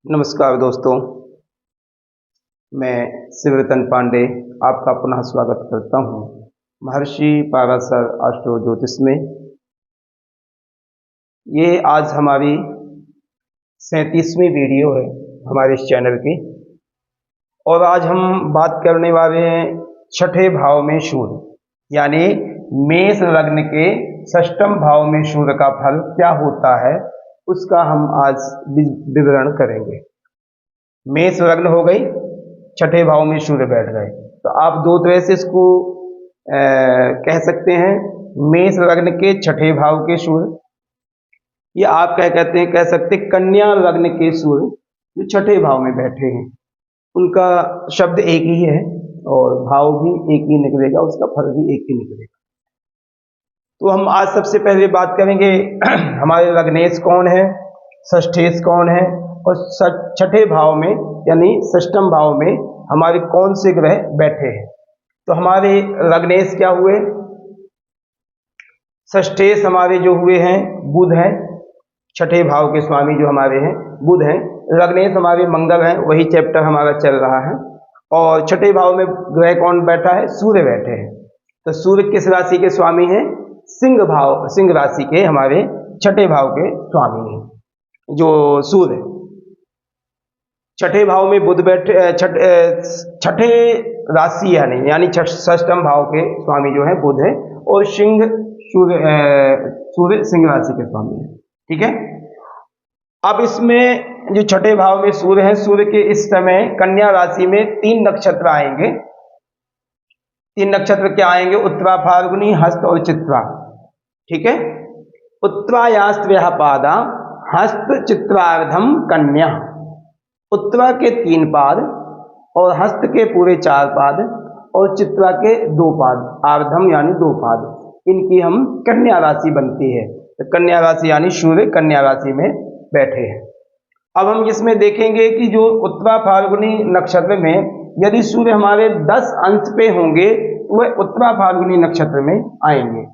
नमस्कार दोस्तों, मैं शिवरतन पांडे आपका पुनः स्वागत करता हूं महर्षि पाराशर एस्ट्रो ज्योतिष में। ये आज हमारी 37वीं वीडियो है हमारे इस चैनल की, और आज हम बात करने वाले हैं छठे भाव में सूर्य यानी मेष लग्न के षष्ठम भाव में सूर्य का फल क्या होता है उसका हम आज विवरण करेंगे। मेष लग्न हो गई, छठे भाव में सूर्य बैठ गए, तो आप दो तरह से इसको कह सकते हैं। मेष लग्न के छठे भाव के सूर्य, या आप कह सकते कन्या लग्न के सूर्य जो छठे भाव में बैठे हैं, उनका शब्द एक ही है और भाव भी एक ही निकलेगा, उसका फल भी एक ही निकलेगा। तो हम आज सबसे पहले बात करेंगे हमारे लग्नेश कौन है, षष्ठेश कौन है, और छठे भाव में यानी षष्ठम भाव में हमारे कौन से ग्रह बैठे हैं। तो हमारे लग्नेश क्या हुए, षष्ठेश हमारे जो हुए हैं बुध हैं, छठे भाव के स्वामी जो हमारे हैं बुध हैं। लग्नेश हमारे मंगल हैं, वही चैप्टर हमारा चल रहा है। और छठे भाव में ग्रह कौन बैठा है, सूर्य बैठे हैं। तो सूर्य किस राशि के स्वामी हैं, सिंह राशि के हमारे छठे भाव के स्वामी हैं जो सूर्य। छठे भाव में बुध बैठे, छठे राशि यानी षष्ठम भाव के स्वामी जो है बुध है, और सूर्य सिंह राशि के स्वामी है। ठीक है, अब इसमें जो छठे भाव में सूर्य है, सूर्य के इस समय कन्या राशि में 3 नक्षत्र आएंगे। 3 नक्षत्र क्या आएंगे, उत्तरा, फाल्गुनी, हस्त और चित्रा। ठीक है, उत्तरायास्त व्यापादा, हस्त चित्रार्धम कन्या। उत्तरा के 3 पाद और हस्त के पूरे 4 पाद और चित्रा के 2 पाद, आर्धम यानी 2 पाद, इनकी हम कन्या राशि बनती है। तो कन्या राशि यानी सूर्य कन्या राशि में बैठे हैं। अब हम इसमें देखेंगे कि जो उत्तरा फाल्गुनी नक्षत्र में यदि सूर्य हमारे 10 अंश पे होंगे तो वह उत्तरा फाल्गुनी नक्षत्र में आएंगे।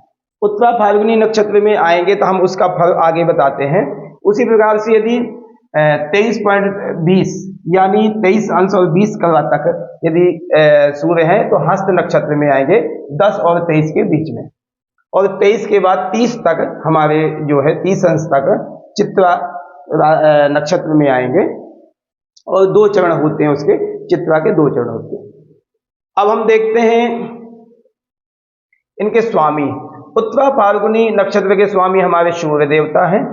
उत्तरा फाल्गुनी नक्षत्र में आएंगे तो हम उसका फल आगे बताते हैं। उसी प्रकार से यदि 23.20 यानी 23 अंश और 20 कला तक यदि सूर्य है तो हस्त नक्षत्र में आएंगे 10 और 23 के बीच में, और 23 के बाद 30 तक हमारे जो है 30 अंश तक चित्रा नक्षत्र में आएंगे, और 2 चरण होते हैं उसके, चित्रा के 2 चरण होते हैं। अब हम देखते हैं इनके स्वामी। उत्तरा फाल्गुनी नक्षत्र के स्वामी हमारे सूर्य देवता हैं,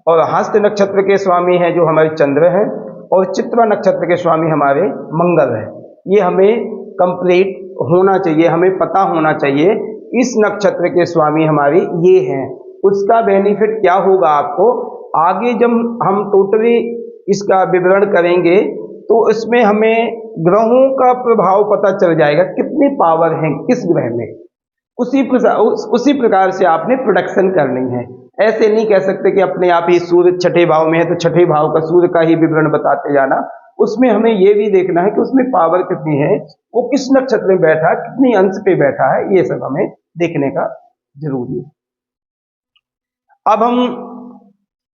और हस्त नक्षत्र के स्वामी हैं जो हमारे चंद्र हैं, और चित्रा नक्षत्र के स्वामी हमारे मंगल हैं। ये हमें कंप्लीट होना चाहिए, हमें पता होना चाहिए इस नक्षत्र के स्वामी हमारे ये हैं। उसका बेनिफिट क्या होगा आपको आगे जब हम टोटली इसका विवरण करेंगे तो इसमें हमें ग्रहों का प्रभाव पता चल जाएगा, कितनी पावर है किस ग्रह में। उसी प्रकार से आपने प्रोडक्शन करनी है। ऐसे नहीं कह सकते कि अपने आप ही सूर्य छठे भाव में है तो छठे भाव का सूर्य का ही विवरण बताते जाना। उसमें हमें यह भी देखना है कि उसमें पावर कितनी है, वो किस नक्षत्र में बैठा, कितनी अंश पे बैठा है, ये सब हमें देखने का जरूरी है। अब हम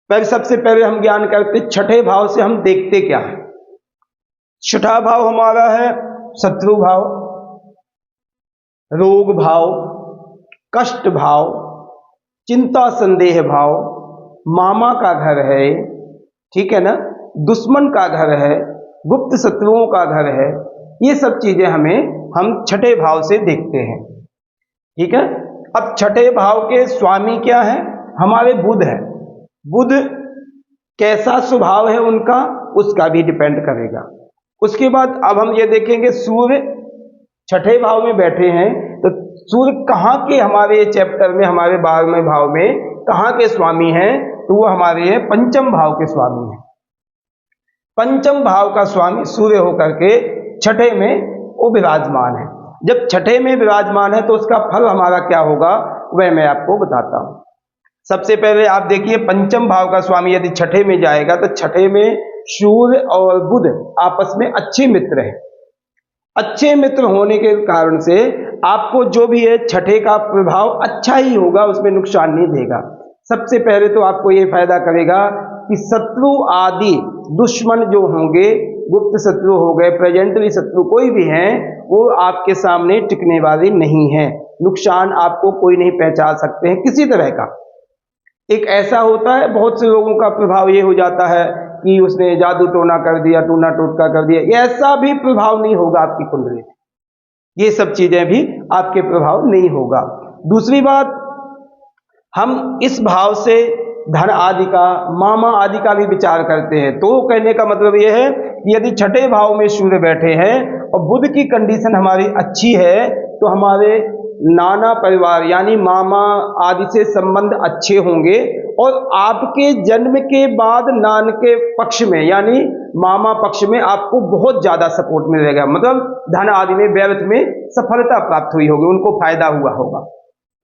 सबसे पहले हम ज्ञान करते छठे भाव से हम देखते क्या है। छठा भाव हमारा है शत्रु भाव, रोग भाव, कष्ट भाव, चिंता संदेह भाव, मामा का घर है, ठीक है ना, दुश्मन का घर है, गुप्त शत्रुओं का घर है। ये सब चीजें हम छठे भाव से देखते हैं। ठीक है, अब छठे भाव के स्वामी क्या है, हमारे बुध है। बुध कैसा स्वभाव है उनका, उसका भी डिपेंड करेगा। उसके बाद अब हम ये देखेंगे सूर्य छठे भाव में बैठे हैं तो सूर्य कहाँ के हमारे चैप्टर में, हमारे 12वें भाव में कहाँ के स्वामी हैं, तो वो हमारे पंचम भाव के स्वामी हैं। पंचम भाव का स्वामी सूर्य होकर के छठे में वो विराजमान है। जब छठे में विराजमान है तो उसका फल हमारा क्या होगा वह मैं आपको बताता हूं। सबसे पहले आप देखिए पंचम भाव का स्वामी यदि छठे में जाएगा तो छठे में सूर्य और बुध आपस में अच्छे मित्र हैं। अच्छे मित्र होने के कारण से आपको जो भी है छठे का प्रभाव अच्छा ही होगा, उसमें नुकसान नहीं देगा। सबसे पहले तो आपको ये फायदा करेगा कि शत्रु आदि दुश्मन जो होंगे, गुप्त शत्रु हो गए, प्रेजेंटली शत्रु कोई भी हैं, वो आपके सामने टिकने वाले नहीं हैं। नुकसान आपको कोई नहीं पहुंचा सकते हैं किसी तरह का। एक ऐसा होता है, बहुत से लोगों का प्रभाव ये हो जाता है कि उसने जादू टोना कर दिया, टूना टोटका कर दिया, ये ऐसा भी प्रभाव नहीं होगा आपकी कुंडली में। ये सब चीजें भी आपके प्रभाव नहीं होगा। दूसरी बात, हम इस भाव से धन आदि का, मामा आदि का भी विचार करते हैं। तो कहने का मतलब यह है कि यदि छठे भाव में सूर्य बैठे हैं और बुध की कंडीशन हमारी अच्छी है, तो हमारे नाना परिवार यानी मामा आदि से संबंध अच्छे होंगे, और आपके जन्म के बाद नान के पक्ष में यानी मामा पक्ष में आपको बहुत ज्यादा सपोर्ट मिलेगा। मतलब धन आदि में, व्यर्थ में सफलता प्राप्त हुई होगी, उनको फायदा हुआ होगा।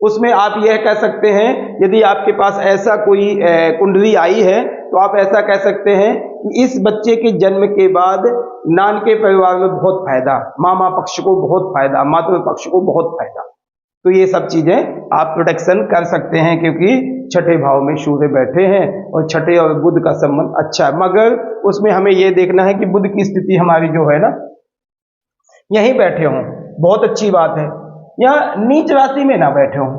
उसमें आप यह कह सकते हैं, यदि आपके पास ऐसा कोई कुंडली आई है, तो आप ऐसा कह सकते हैं कि इस बच्चे के जन्म के बाद नान के परिवार में बहुत फायदा, मामा पक्ष को बहुत फायदा, मातृ पक्ष को बहुत फायदा। तो ये सब चीजें आप प्रोटेक्शन कर सकते हैं, क्योंकि छठे भाव में सूर्य बैठे हैं और छठे और बुध का संबंध अच्छा है। मगर उसमें हमें यह देखना है कि बुध की स्थिति हमारी जो है ना, यहीं बैठे हों, बहुत अच्छी बात है। या नीच राशि में ना बैठे हों,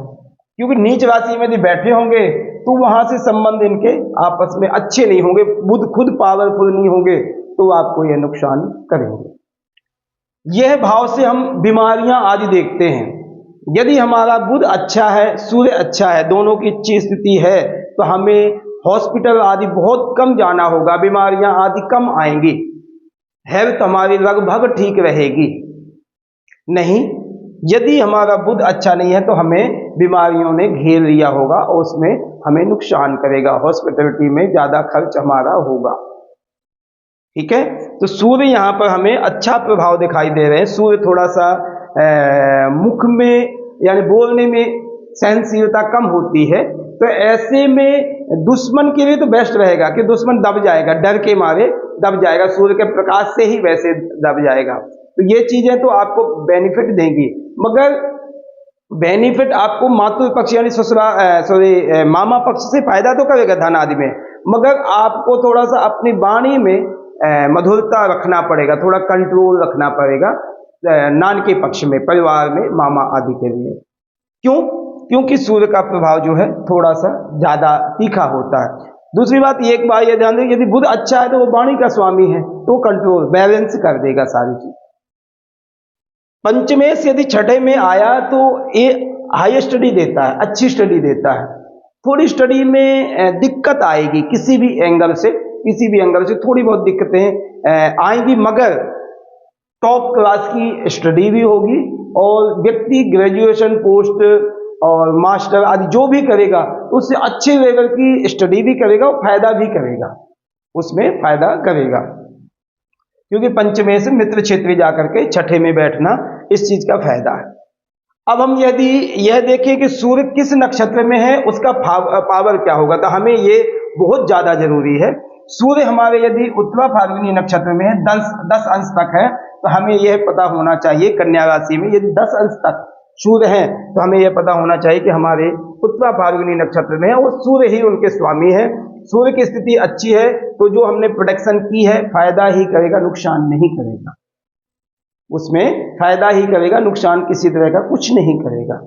क्योंकि नीच राशि में यदि बैठे होंगे तो वहां से संबंध इनके आपस में अच्छे नहीं होंगे, बुध खुद पावरफुल नहीं होंगे, तो आपको यह नुकसान करेंगे। यह भाव से हम बीमारियां आदि देखते हैं। यदि हमारा बुध अच्छा है, सूर्य अच्छा है, दोनों की अच्छी स्थिति है, तो हमें हॉस्पिटल आदि बहुत कम जाना होगा, बीमारियां आदि कम आएंगी, हेल्थ हमारी लगभग ठीक रहेगी। नहीं, यदि हमारा बुध अच्छा नहीं है तो हमें बीमारियों ने घेर लिया होगा और उसमें हमें नुकसान करेगा, हॉस्पिटलिटी में ज्यादा खर्च हमारा होगा। ठीक है, तो सूर्य यहाँ पर हमें अच्छा प्रभाव दिखाई दे रहे हैं। सूर्य थोड़ा सा मुख में यानी बोलने में सहनशीलता कम होती है, तो ऐसे में दुश्मन के लिए तो बेस्ट रहेगा कि दुश्मन दब जाएगा, डर के मारे दब जाएगा, सूर्य के प्रकाश से ही वैसे दब जाएगा। तो ये चीजें तो आपको बेनिफिट देंगी, मगर बेनिफिट आपको मातृ पक्ष यानी मामा पक्ष से फायदा तो करेगा धन आदि में, मगर आपको थोड़ा सा अपनी वाणी में मधुरता रखना पड़ेगा, थोड़ा कंट्रोल रखना पड़ेगा नान के पक्ष में, परिवार में, मामा आदि के लिए। क्यों? क्योंकि सूर्य का प्रभाव जो है थोड़ा सा ज्यादा तीखा होता है। दूसरी बात, एक बात यह ध्यान दें, यदि बुध अच्छा है तो वो वाणी का स्वामी है, तो कंट्रोल बैलेंस कर देगा सारी चीज। पंचमेश यदि छठे में आया तो ये हाई स्टडी देता है, अच्छी स्टडी देता है। थोड़ी स्टडी में दिक्कत आएगी, किसी भी एंगल से थोड़ी बहुत दिक्कतें आएंगी, मगर टॉप क्लास की स्टडी भी होगी और व्यक्ति ग्रेजुएशन, पोस्ट और मास्टर आदि जो भी करेगा उससे अच्छे लेवल की स्टडी भी करेगा और फायदा भी करेगा, उसमें फायदा करेगा। क्योंकि पंचमे से मित्र क्षेत्र जाकर के छठे में बैठना, इस चीज का फायदा है। अब हम यदि यह देखें कि सूर्य किस नक्षत्र में है, उसका पावर क्या होगा, तो हमें ये बहुत ज्यादा जरूरी है। सूर्य हमारे यदि उत्तरा फाल्गुनी नक्षत्र में है, 10 अंश तक है, तो हमें यह पता होना चाहिए, कन्या राशि में यदि 10 अंश तक सूर्य है तो हमें यह पता होना चाहिए कि हमारे उत्तरा फाल्गुनी नक्षत्र में है और सूर्य ही उनके स्वामी है। सूर्य की स्थिति अच्छी है तो जो हमने प्रोटेक्शन की है फायदा ही करेगा, नुकसान नहीं करेगा, उसमें फायदा ही करेगा, नुकसान किसी तरह का कुछ नहीं करेगा।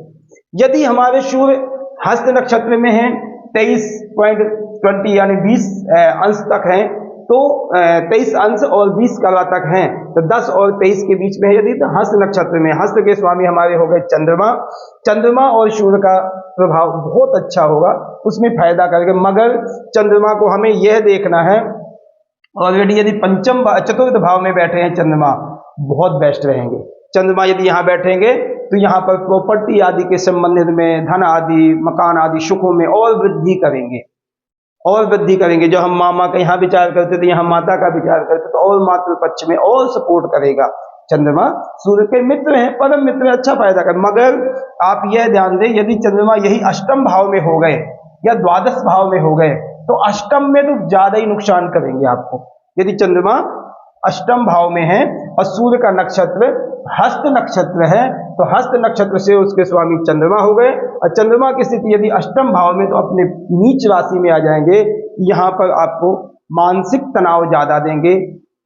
यदि हमारे सूर्य हस्त नक्षत्र में है, 23.20 यानी 20 अंश तक है, तो 23 अंश और 20 कला तक हैं, तो 10 और 23 के बीच में है यदि, तो हस्त नक्षत्र में, हस्त के स्वामी हमारे हो गए चंद्रमा और सूर्य का प्रभाव बहुत अच्छा होगा, उसमें फायदा करेगा। मगर चंद्रमा को हमें यह देखना है, ऑलरेडी यदि चतुर्थ भाव में बैठे हैं चंद्रमा, बहुत बेस्ट रहेंगे। चंद्रमा यदि यहाँ बैठेंगे तो यहाँ पर प्रॉपर्टी आदि के संबंधित में, धन आदि, मकान आदि सुखों में और वृद्धि करेंगे। जो हम मामा का यहाँ विचार करते थे, यहाँ माता का विचार करते तो और मातृ पक्ष में और सपोर्ट करेगा। चंद्रमा सूर्य के मित्र हैं, परम मित्र, अच्छा फायदा कर। मगर आप यह ध्यान दें, यदि चंद्रमा यही अष्टम भाव में हो गए या द्वादश भाव में हो गए, तो अष्टम में तो ज्यादा ही नुकसान करेंगे आपको। यदि चंद्रमा अष्टम भाव में है और सूर्य का नक्षत्र हस्त नक्षत्र है, तो हस्त नक्षत्र से उसके स्वामी चंद्रमा हो गए, और चंद्रमा की स्थिति यदि अष्टम भाव में, तो अपने नीच राशि में आ जाएंगे, यहाँ पर आपको मानसिक तनाव ज़्यादा देंगे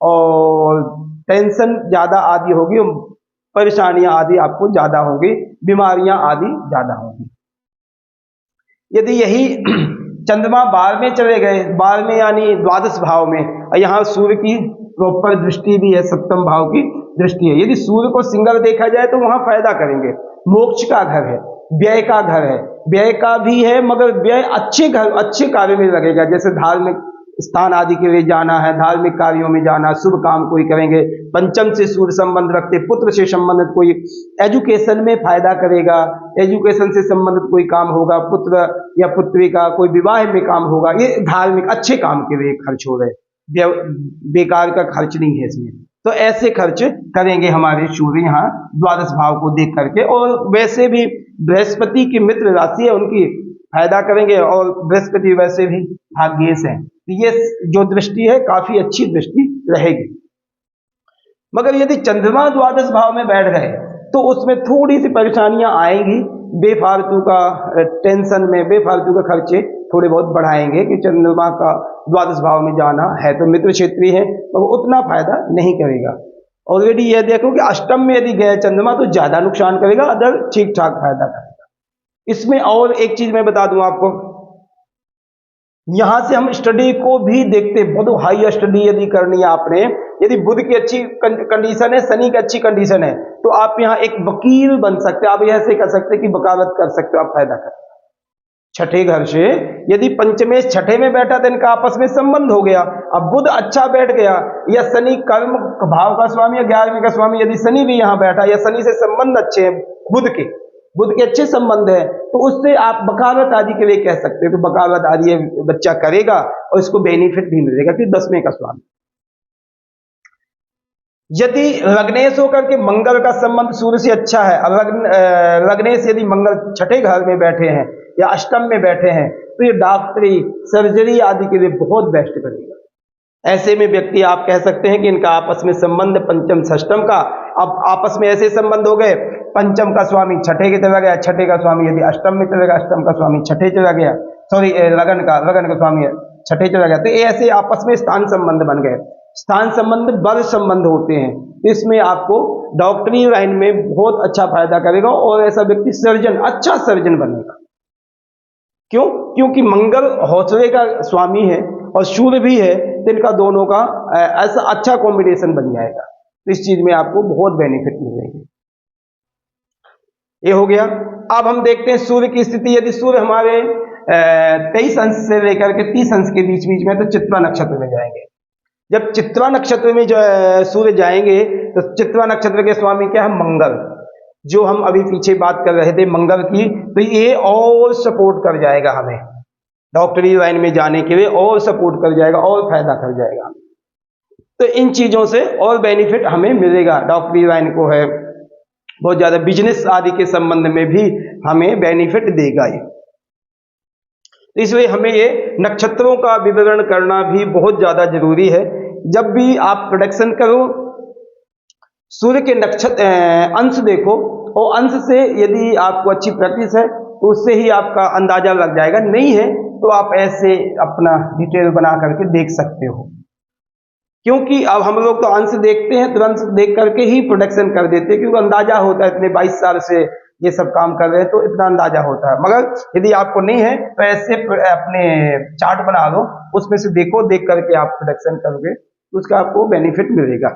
और टेंशन ज़्यादा आदि होगी, परेशानियां आदि आपको ज़्यादा होगी, बीमारियां आदि ज़्यादा होंगी। यदि यही चंद्रमा 12 में चले गए, 12 में यानी द्वादश भाव में, यहाँ सूर्य की प्रॉपर दृष्टि भी है, सप्तम भाव की दृष्टि है। यदि सूर्य को सिंगल देखा जाए तो वहां फायदा करेंगे। मोक्ष का घर है, व्यय का घर है, व्यय का भी है, मगर व्यय अच्छे घर अच्छे कार्य में लगेगा, जैसे धार्मिक स्थान आदि के लिए जाना है, धार्मिक कार्यों में जाना, शुभ काम कोई करेंगे। पंचम से सूर्य संबंध रखते, पुत्र से संबंधित कोई एजुकेशन में फायदा करेगा, एजुकेशन से संबंधित कोई काम होगा, पुत्र या पुत्री का कोई विवाह में काम होगा, ये धार्मिक अच्छे काम के लिए खर्च हो रहे, बेकार का खर्च नहीं है इसमें। तो ऐसे खर्च करेंगे हमारे सूर्य यहाँ द्वादश भाव को देख करके। और वैसे भी बृहस्पति की मित्र राशि है, उनकी फायदा करेंगे, और बृहस्पति वैसे भी भाग्येश है, ये जो दृष्टि है काफी अच्छी दृष्टि रहेगी। मगर यदि चंद्रमा द्वादश भाव में बैठ गए तो उसमें थोड़ी सी परेशानियां आएंगी, बेफालतू का टेंशन में बेफालतू का खर्चे थोड़े बहुत बढ़ाएंगे कि चंद्रमा का द्वादश भाव में जाना है तो मित्र क्षेत्रीय है तो वो उतना फायदा नहीं करेगा। ऑलरेडी यह देखो कि अष्टम में यदि गए चंद्रमा तो ज्यादा नुकसान करेगा, अदर ठीक ठाक फायदा करेगा। इसमें और एक चीज मैं बता दूं आपको, यहां से हम स्टडी को भी देखते, बहुत हाई स्टडी यदि करनी है आपने, यदि बुध की अच्छी कंडीशन है, शनि की अच्छी कंडीशन है, तो आप यहाँ एक वकील बन सकते हैं। आप ऐसे कर सकते हैं कि वकालत कर सकते हो, आप फायदा कर। छठे घर से यदि पंचमेश छठे में बैठा तो इनका आपस में संबंध हो गया। अब बुध अच्छा बैठ गया, या शनि कर्म भाव का स्वामी या 11वें का स्वामी, यदि शनि भी यहाँ बैठा या शनि से संबंध अच्छे हैं, बुध के अच्छे संबंध है, तो उससे आप वकालत आदि के लिए कह सकते हो कि वकालत आदि बच्चा करेगा और इसको बेनिफिट भी मिलेगा कि 10वें का स्वामी। यदि लग्नेश होकर के मंगल का संबंध सूर्य से अच्छा है, लग्नेश यदि मंगल छठे घर में बैठे हैं या अष्टम में बैठे हैं, तो ये डॉक्टरी सर्जरी आदि के लिए बहुत बेस्ट करेगा। ऐसे में व्यक्ति आप कह सकते हैं कि इनका आपस में संबंध पंचम षष्टम का, अब आपस में ऐसे संबंध हो गए, पंचम का स्वामी छठे के चला गया, छठे का स्वामी यदि अष्टम में चला गया, अष्टम का स्वामी छठे चला गया, सॉरी लगन का स्वामी छठे चला गया, तो ऐसे आपस में स्थान संबंध बन गए। स्थान संबंध बल संबंध होते हैं, तो इसमें आपको डॉक्टरी लाइन में बहुत अच्छा फायदा करेगा और ऐसा व्यक्ति सर्जन, अच्छा सर्जन बनेगा। क्यों? क्योंकि मंगल हौसले का स्वामी है और सूर्य भी है, तो इनका दोनों का ऐसा अच्छा कॉम्बिनेशन बन जाएगा। तो इस चीज में आपको बहुत बेनिफिट मिलेंगे। ये हो गया। अब हम देखते हैं सूर्य की स्थिति। यदि सूर्य हमारे 23 अंश से लेकर के 30 अंश के बीच बीच में, तो चित्रा नक्षत्र में जाएंगे। जब चित्रा नक्षत्र में जो सूर्य जाएंगे तो चित्रा नक्षत्र के स्वामी क्या है? मंगल। जो हम अभी पीछे बात कर रहे थे मंगल की, तो ये और सपोर्ट कर जाएगा हमें डॉक्टरी लाइन में जाने के लिए, और सपोर्ट कर जाएगा और फायदा कर जाएगा। तो इन चीजों से और बेनिफिट हमें मिलेगा। डॉक्टरी लाइन को है बहुत ज्यादा, बिजनेस आदि के संबंध में भी हमें बेनिफिट देगा ये। इसलिए हमें ये नक्षत्रों का विवरण करना भी बहुत ज्यादा जरूरी है। जब भी आप प्रोडक्शन करो, सूर्य के नक्षत्र अंश देखो, और अंश से यदि आपको अच्छी प्रैक्टिस है तो उससे ही आपका अंदाजा लग जाएगा। नहीं है तो आप ऐसे अपना डिटेल बना करके देख सकते हो, क्योंकि अब हम लोग तो अंश देखते हैं, तो अंश देख करके ही प्रोडक्शन कर देते हैं, क्योंकि अंदाजा होता है, इतने 22 साल से ये सब काम कर रहे हैं तो इतना अंदाजा होता है। मगर यदि आपको नहीं है तो ऐसे अपने चार्ट बना लो, उसमें से देखो, देख करके आप प्रोडक्शन करोगे तो उसका आपको बेनिफिट मिलेगा।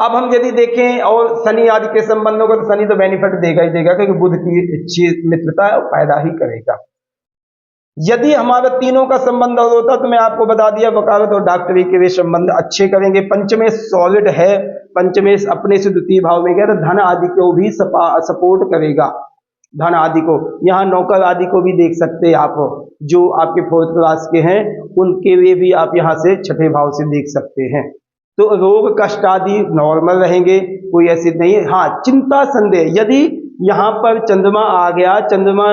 अब हम यदि देखें और शनि आदि के संबंधों को, तो शनि तो बेनिफिट देगा ही देगा, क्योंकि बुध की अच्छी मित्रता है, फायदा ही करेगा। यदि हमारा तीनों का संबंध होता तो मैं आपको बता दिया, वकालत और डॉक्टरी के लिए संबंध अच्छे करेंगे। पंचमेश सॉलिड है, पंचमेश अपने से द्वितीय भाव में गया, तो धन आदि को भी सपोर्ट करेगा, धन आदि को। यहाँ नौकर आदि को भी देख सकते हैं आप, जो आपके 4th क्लास के हैं उनके लिए भी आप यहाँ से छठे भाव से देख सकते हैं। तो रोग कष्ट आदि नॉर्मल रहेंगे, कोई ऐसी नहीं है। हाँ, चिंता संदेह, यदि यहाँ पर चंद्रमा आ गया, चंद्रमा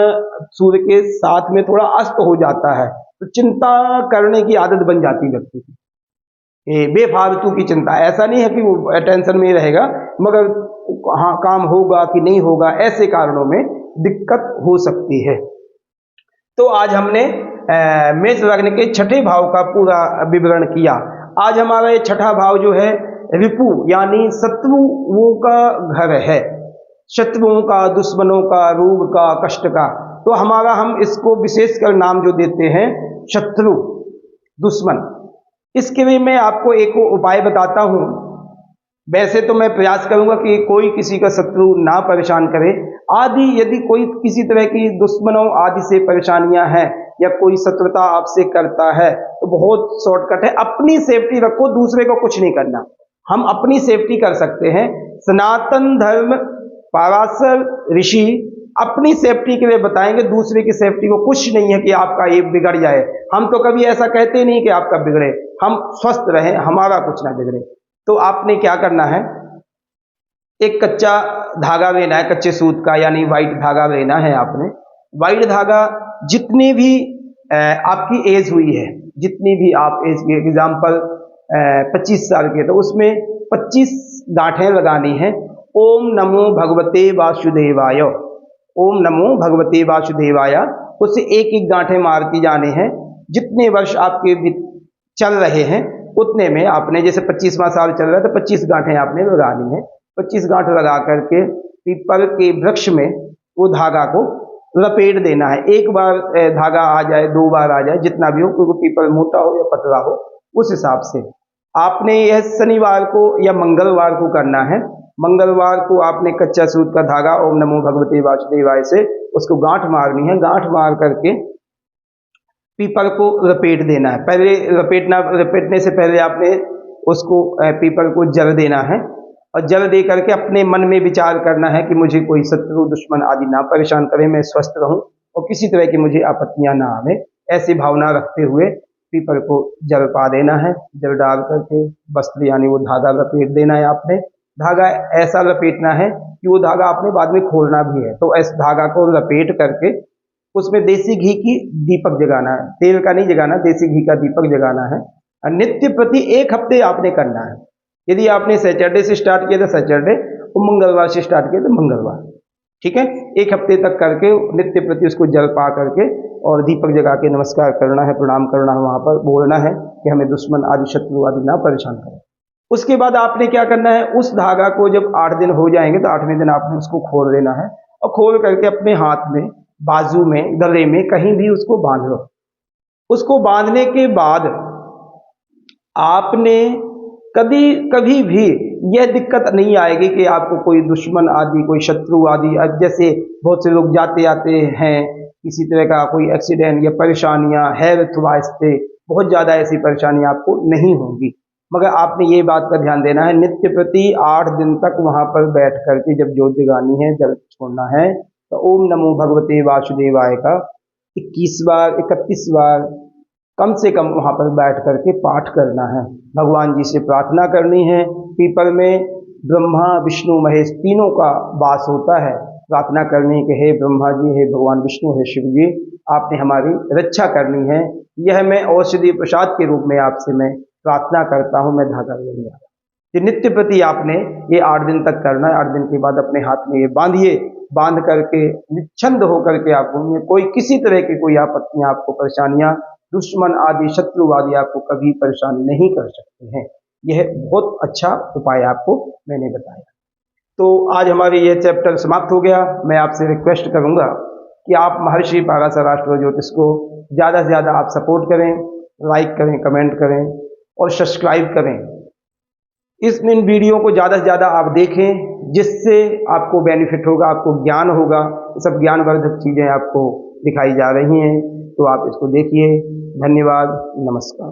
सूर्य के साथ में थोड़ा अस्त हो जाता है, तो चिंता करने की आदत बन जाती है व्यक्ति की, बेफालतू की चिंता। ऐसा नहीं है कि वो टेंशन में ही रहेगा, मगर हाँ काम होगा कि नहीं होगा, ऐसे कारणों में दिक्कत हो सकती है। तो आज हमने मेष लग्न के छठे भाव का पूरा विवरण किया। आज हमारा ये छठा भाव जो है रिपु यानी शत्रुओं का घर है, शत्रुओं का, दुश्मनों का, रोग का, कष्ट का। तो हमारा हम इसको विशेषकर नाम जो देते हैं शत्रु, दुश्मन। इसके लिए मैं आपको एक उपाय बताता हूं। वैसे तो मैं प्रयास करूंगा कि कोई किसी का शत्रु ना परेशान करे। आदि यदि कोई किसी तरह की दुश्मनों आदि से परेशानियां हैं या कोई शत्रुता आपसे करता है तो बहुत शॉर्टकट है, अपनी सेफ्टी रखो, दूसरे को कुछ नहीं करना। हम अपनी सेफ्टी कर सकते हैं। सनातन धर्म पराशर ऋषि अपनी सेफ्टी के लिए बताएंगे, दूसरे की सेफ्टी को कुछ नहीं है कि आपका ये बिगड़ जाए। हम तो कभी ऐसा कहते नहीं कि आपका बिगड़े, हम स्वस्थ रहें, हमारा कुछ ना बिगड़े। तो आपने क्या करना है, एक कच्चा धागा लेना है, कच्चे सूत का यानी व्हाइट धागा लेना है आपने। व्हाइट धागा जितनी भी आपकी एज हुई है, जितनी भी आप एज के एग्जाम्पल 25 साल के, तो उसमें 25 गांठें लगानी है। ओम नमो भगवते वासुदेवाय, ओम नमो भगवते वासुदेवाय, उससे एक एक गांठें मारती जाने हैं। जितने वर्ष आपके चल रहे हैं उतने में आपने, जैसे 25वां साल चल रहा है तो 25 गांठें आपने लगानी है। 25 गांठ लगा करके पीपल के वृक्ष में वो धागा को लपेट देना है। एक बार धागा आ जाए, 2 बार आ जाए, जितना भी हो, क्योंकि पीपल मोटा हो या पतला हो उस हिसाब से। आपने यह शनिवार को या मंगलवार को करना है। मंगलवार को आपने कच्चा सूत का धागा ओम नमो भगवते वासुदेवाय से उसको गांठ मारनी है। गांठ मार करके पीपल को लपेट देना है। पहले लपेटने से पहले आपने उसको पीपल को जल देना है, और जल दे करके अपने मन में विचार करना है कि मुझे कोई शत्रु दुश्मन आदि ना परेशान करे, मैं स्वस्थ रहूं और किसी तरह की मुझे आपत्तियां ना आवे। ऐसी भावना रखते हुए पीपल को जल पा देना है। जल डाल करके वस्त्र यानी वो धागा लपेट देना है आपने। धागा ऐसा लपेटना है कि वो धागा आपने बाद में खोलना भी है। तो इस धागा को लपेट करके उसमें देसी घी की दीपक जगाना है, तेल का नहीं जगाना, देसी घी का दीपक जगाना है। और नित्य प्रति 1 हफ्ते आपने करना है। यदि आपने सैटरडे से स्टार्ट किया तो सैटरडे, और मंगलवार से स्टार्ट किया तो मंगलवार, ठीक है। 1 हफ्ते तक करके नित्य प्रति उसको जल पा करके और दीपक जगा के नमस्कार करना है, प्रणाम करना है, वहां पर बोलना है कि हमें दुश्मन आदि शत्रु आदि ना परेशान करें। उसके बाद आपने क्या करना है, उस धागा को जब 8 दिन हो जाएंगे तो 8वें दिन आपने उसको खोल देना है, और खोल करके अपने हाथ में, बाजू में, गले में कहीं भी उसको बांध लो। उसको बांधने के बाद आपने कभी भी यह दिक्कत नहीं आएगी कि आपको कोई दुश्मन आदि, कोई शत्रु आदि, जैसे बहुत से लोग जाते आते हैं, किसी तरह का कोई एक्सीडेंट या परेशानियां, हेल्थ वास्ते बहुत ज़्यादा ऐसी परेशानियां आपको नहीं होंगी। मगर आपने ये बात का ध्यान देना है, नित्य प्रति 8 दिन तक वहां पर बैठ करके जब जोत जगानी है, जल छोड़ना है, तो ओम नमो भगवते वासुदेवाय का 21 बार, 31 बार कम से कम वहां पर बैठ करके पाठ करना है। भगवान जी से प्रार्थना करनी है। पीपल में ब्रह्मा विष्णु महेश तीनों का वास होता है। प्रार्थना करनी कि हे ब्रह्मा जी, हे भगवान विष्णु, हे शिव जी, आपने हमारी रक्षा करनी है। यह मैं औषधि प्रसाद के रूप में आपसे मैं प्रार्थना करता हूँ। मैं धागा ले लिया। ये नित्य प्रति आपने ये 8 दिन तक करना है। 8 दिन के बाद अपने हाथ में ये बांधिए। बांध करके निश्चिंत होकर के आप घूमिए। कोई किसी तरह की कोई आपत्तियां, आपको परेशानियां, दुश्मन आदि, शत्रु आदि आपको कभी परेशान नहीं कर सकते हैं। यह बहुत अच्छा उपाय आपको मैंने बताया। तो आज हमारी यह चैप्टर समाप्त हो गया। मैं आपसे रिक्वेस्ट करूंगा कि आप महर्षि पराशर एस्ट्रो ज्योतिष को ज़्यादा से ज़्यादा आप सपोर्ट करें, लाइक करें, कमेंट करें और सब्सक्राइब करें। इन वीडियो को ज़्यादा से ज़्यादा आप देखें, जिससे आपको बेनिफिट होगा, आपको ज्ञान होगा। सब ज्ञानवर्धक चीज़ें आपको दिखाई जा रही हैं, तो आप इसको देखिए। धन्यवाद, नमस्कार।